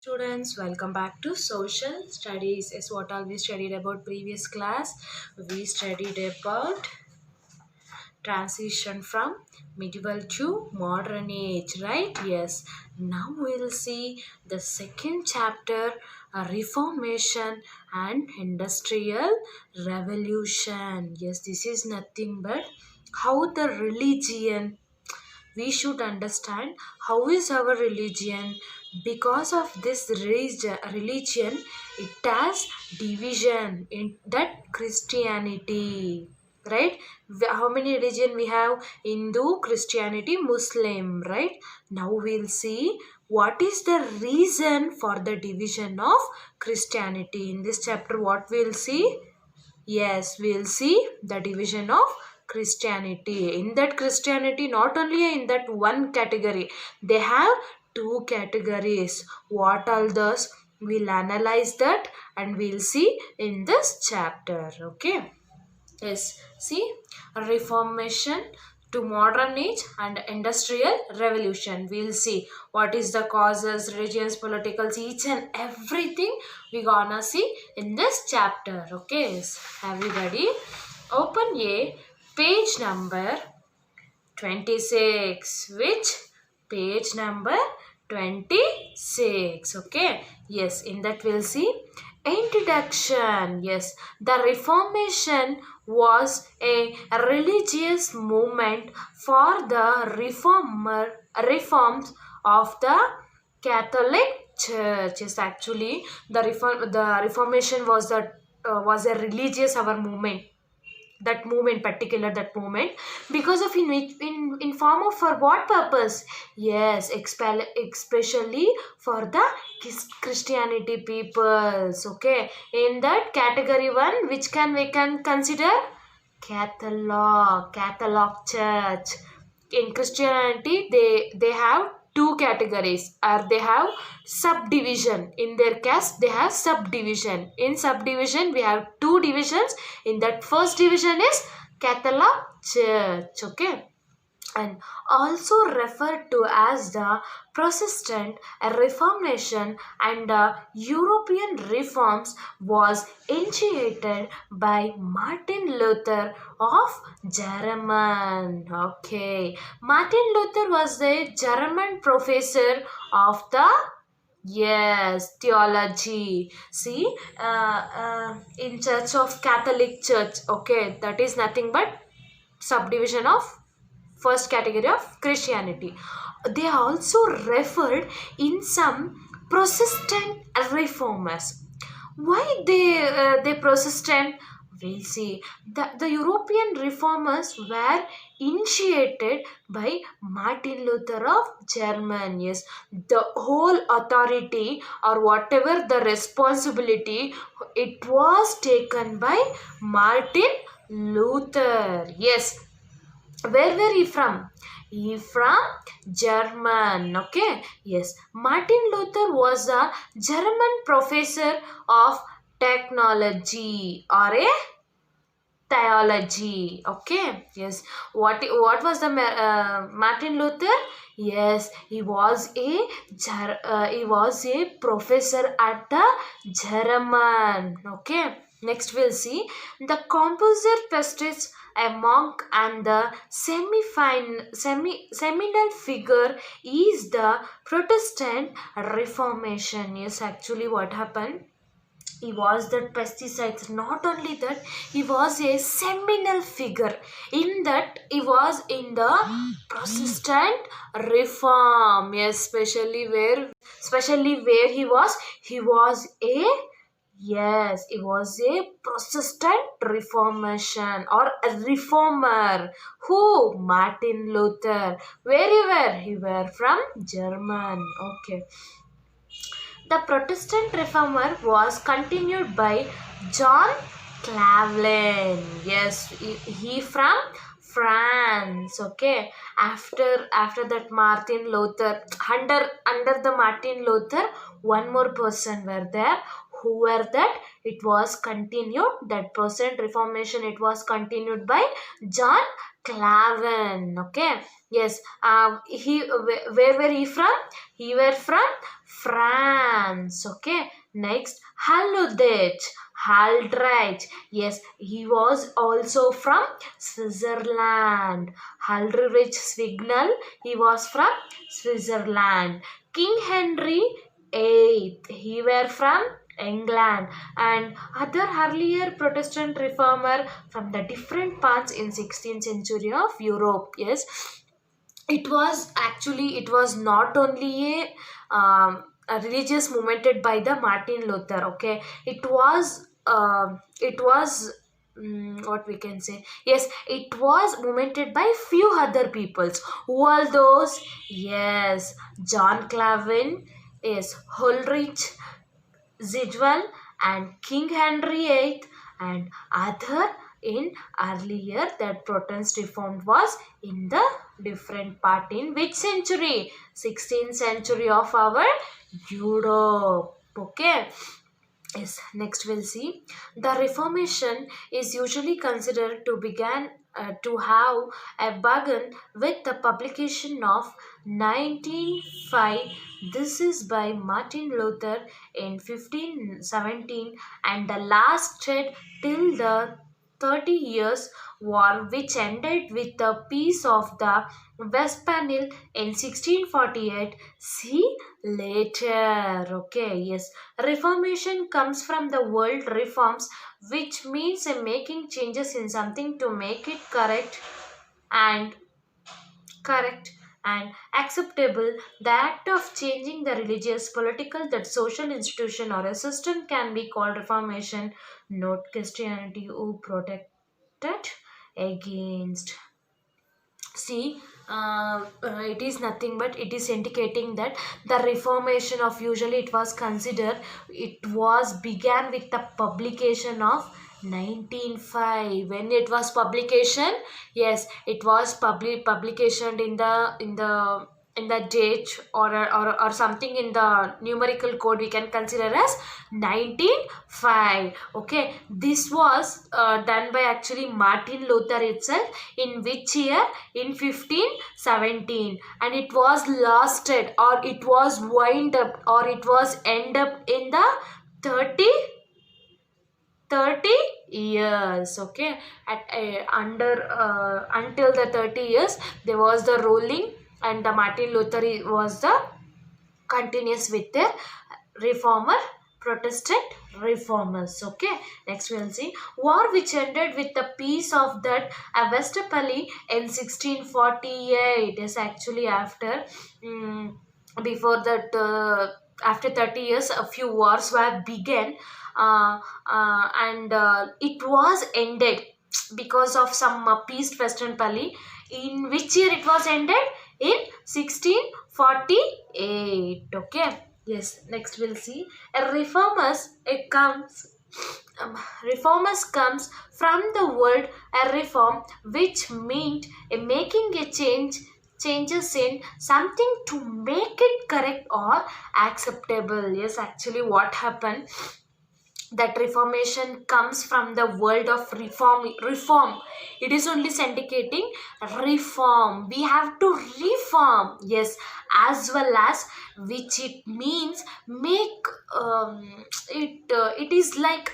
Students, welcome back to social studies. Is what all we studied about previous class. We studied about transition from medieval to modern age, right? Yes. Now we'll see the second chapter, Reformation and Industrial Revolution. Yes, this is nothing but how the religion we should understand how is our religion. Because of this religion, it has division in that Christianity, right? How many religion we have? Hindu, Christianity, Muslim, right? Now we'll see what is the reason for the division of Christianity. In this chapter, what we'll see? Yes, we'll see the division of Christianity. In that Christianity, not only in that one category, they have two categories. What are those? We'll analyze that and we'll see in this chapter. Okay. Yes, see, Reformation to modern age and industrial revolution. We'll see what is the causes, religions, politicals, each and everything we gonna see in this chapter. Okay, yes. Everybody, open a page number 26. Which page number 26? Okay, yes, in that we'll see introduction. Yes, the Reformation was a religious movement for the reforms of the Catholic Church. Yes, actually the Reformation was a religious our movement, that movement, particular that movement, because of in form of for what purpose? Yes, especially for the Christianity peoples. Okay, in that category one, which can we can consider Catholic Church. In Christianity, they have two categories, or they have subdivision. In their caste, they have subdivision. In subdivision, we have two divisions. In that first division is Catholic Church. Okay, and also referred to as the Protestant Reformation, and the European reforms was initiated by Martin Luther of German. Okay, Martin Luther was the German professor of the, yes, theology. See, in Church of Catholic Church. Okay, that is nothing but subdivision of first category of Christianity. They also referred in some Protestant reformers. Why they Protestant? We'll see. The European reformers were initiated by Martin Luther of Germany. Yes, the whole authority or whatever the responsibility, it was taken by Martin Luther. Yes, where were he from? He from German. Okay, yes, Martin Luther was a German professor of technology or a theology. Okay, yes, what was the Martin Luther? Yes, he was a professor at the German. Okay, next we'll see the composer Pestis, a monk, and the seminal figure is the Protestant Reformation. Yes, actually what happened, he was that pesticides. Not only that, he was a seminal figure in that he was in the Protestant reform. Yes, especially where he was a, yes, he was a Protestant Reformation or a reformer. Who? Martin Luther. Where he were from German. Okay, the Protestant reformer was continued by John Calvin. Yes, he from France. Okay, after that Martin Luther, under the Martin Luther, one more person were there. Who were that? It was continued, that Protestant Reformation, it was continued by John Calvin. Okay, yes, where were he from? He were from France. Okay. Next, Haludich. Haldreich. Yes, he was also from Switzerland. Haldrich Signal. He was from Switzerland. King Henry VIII. He were from England, and other earlier Protestant reformer from the different parts in 16th century of Europe. Yes, it was not only a religious movement by the Martin Luther. Okay, it was what we can say, yes, it was movemented by few other peoples. Who are those? Yes, John Calvin, yes, Ulrich Zidwell and King Henry VIII, and other in earlier that Protestant reform was in the different part in which century? 16th century of our Europe. Okay. Yes, next we'll see. The Reformation is usually considered to begin to have a begun with the publication of 1905. This is by Martin Luther in 1517 and the lasted till the 30 Years' War, which ended with the Peace of the Westphalia in 1648. See later. Okay, yes. Reformation comes from the word reforms, which means making changes in something to make it and correct and acceptable. The act of changing the religious, political, that social institution or a system can be called reformation. Not Christianity who protected against. See, it is nothing but it is indicating that the reformation of usually it was considered, it was began with the publication of 1905. When it was publication, yes, it was publication in the date, or something in the numerical code we can consider as 1905. Okay, this was done by actually Martin Luther itself. In which year? In 1517. And it was lasted, or it was wind up, or it was end up in the 30 30 years. Okay, at under until the 30 years there was the ruling, and the Martin Luther was the continuous with the reformer Protestant reformers. Okay, next we'll see war which ended with the peace of that Westphalia in 1648. Is actually after before that after 30 years a few wars were began, and it was ended because of some peace Western Pali. In which year it was ended? In 1648. Okay, yes, next we'll see a reformers comes from the word a reform, which meant a making a changes in something to make it correct or acceptable. Yes, actually what happened, that reformation comes from the word of reform. It is only indicating reform. We have to reform, yes, as well as which it means make it is like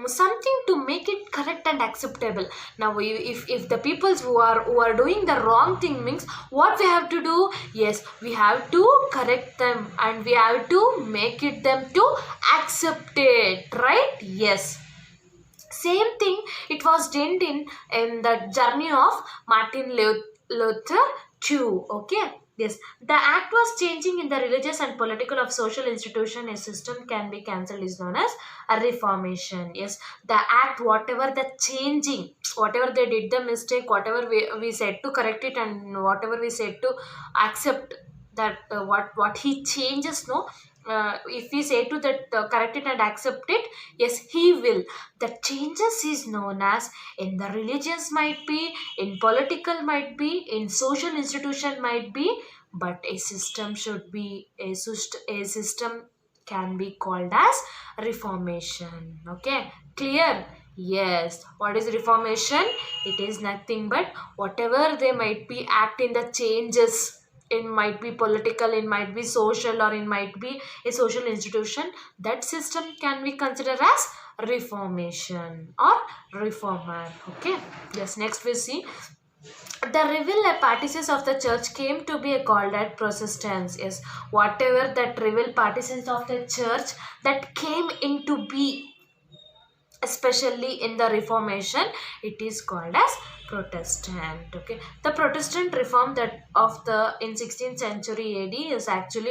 something to make it correct and acceptable. Now if the peoples who are doing the wrong thing means what we have to do, yes, we have to correct them and we have to make it them to accept it, right? Yes, same thing it was done in the journey of Martin Luther too. Okay, yes, the act was changing in the religious and political of social institution. A system can be cancelled is known as a reformation. Yes, the act, whatever the changing, whatever they did the mistake, whatever we said to correct it, and whatever we said to accept that what he changes, no, if we say to that correct it and accept it, yes, he will. The changes is known as in the religious might be, in political might be, in social institution might be, but a system should be a system can be called as reformation. Okay, clear? Yes, what is reformation? It is nothing but whatever they might be act in the changes. it might be political, it might be social, or it might be a social institution, that system can be considered as reformation or reformer. Okay, yes, next we see the rival partisans of the church came to be called as Protestants. Yes, whatever that rival partisans of the church that came into be, especially in the Reformation, it is called as Protestant. Okay, the Protestant reform that of the in 16th century AD is actually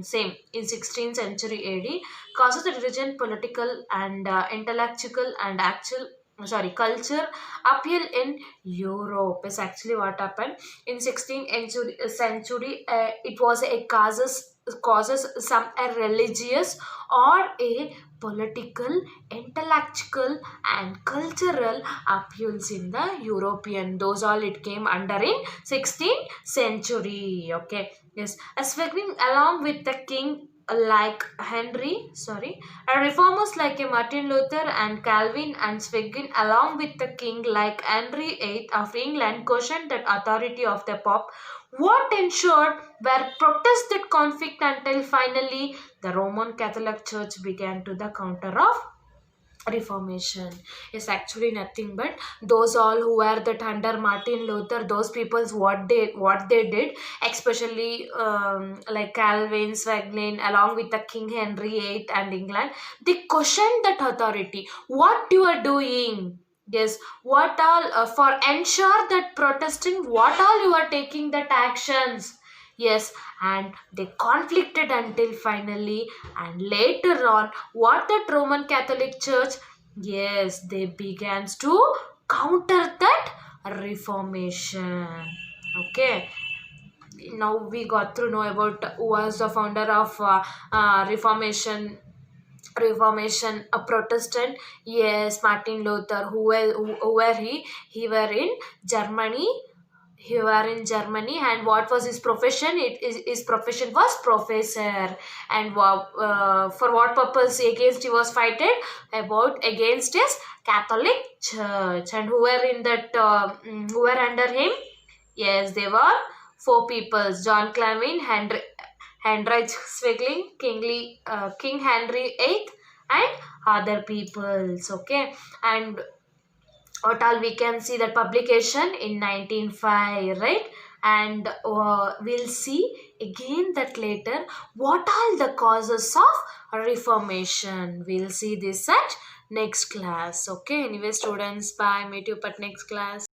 same in 16th century AD, causes the religion, political and intellectual and actual sorry culture appeal in Europe is actually what happened in 16th century. It was a causes some a religious or a political, intellectual, and cultural upheavals in the European. Those all it came under in 16th century. Okay, yes, sweeping along with the king like reformers like a Martin Luther and Calvin and Sweden along with the king like Henry VIII of England questioned the authority of the Pope, what ensured were protested conflict until finally the Roman Catholic Church began to the counter of Reformation. Is actually nothing but those all who were that under Martin Luther, those people's what they did, especially like Calvin, Sweglin, along with the King Henry VIII and England, they questioned that authority. What you are doing? Yes, what all for ensure that Protestant, what all you are taking that actions? Yes, and they conflicted until finally, and later on, what that Roman Catholic Church, yes, they began to counter that Reformation. Okay, now we got to know about who was the founder of Reformation, a Protestant. Yes, Martin Luther. Who were he? He were in Germany. He were in Germany, and what was his profession? His profession was professor. And for what purpose against he was fighted? About against his Catholic Church. And who were in that? Who were under him? Yes, they were four peoples: John Calvin, Heinrich Zwingli, King Henry VIII, and other peoples. Okay, and what all we can see that publication in 1905, right? And we'll see again that later what are the causes of Reformation. We'll see this at next class. Okay, anyway students, bye, meet you at next class.